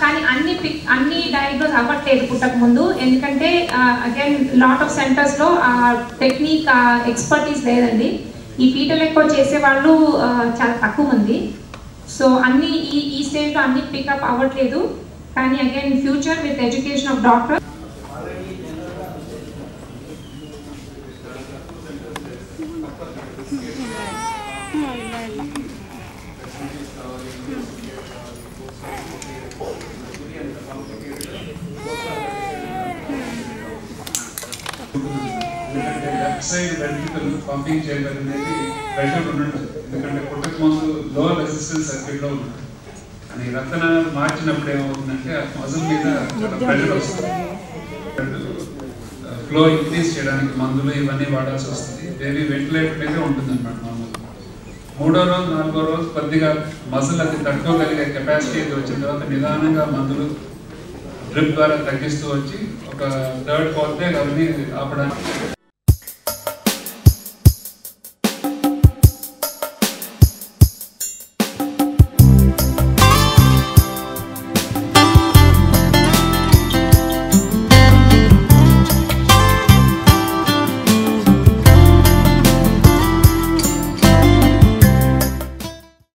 కానీ అన్ని డయాగ్నోస్ అవ్వట్లేదు పుట్టక ముందు. ఎందుకంటే అగైన్ లాట్ ఆఫ్ సెంటర్స్లో టెక్నిక్ ఎక్స్పర్టీస్ లేదండి. ఈ ఫీటల్ ఎక్కువ చేసే వాళ్ళు చాలా తక్కువ మంది. సో అన్ని ఈ స్టేజ్లో అన్ని పికప్ అవ్వట్లేదు. కానీ again future with education of doctor side ventricle pumping chamber అనేది ప్రెషర్ ఉండదు. ఎందుకంటే పుట్టక ముందు లో రెసిస్టెన్స్ సర్క్యూట్లో ఉంటుంది. అని రక్తనాళాలు మార్చినప్పుడు ఏమవుతుందంటే ఆ మజిల్ మీద ప్రెషర్ వస్తుంది. ఫ్లో ఇంక్రీజ్ చేయడానికి మందులు ఇవన్నీ వాడాల్సి వస్తుంది. బేబీ వెంటిలేటర్ మీదే ఉంటుంది అనమాట మామూలు. 3వ రోజు 4వ రోజు కొద్దిగా మజిల్ అది తట్టుకోగలిగే కెపాసిటీ వచ్చిన తర్వాత నిదానంగా మందులు డ్రిప్ ద్వారా తగ్గిస్తూ వచ్చి ఒక 3rd 4th డే అవన్నీ ఆపడానికి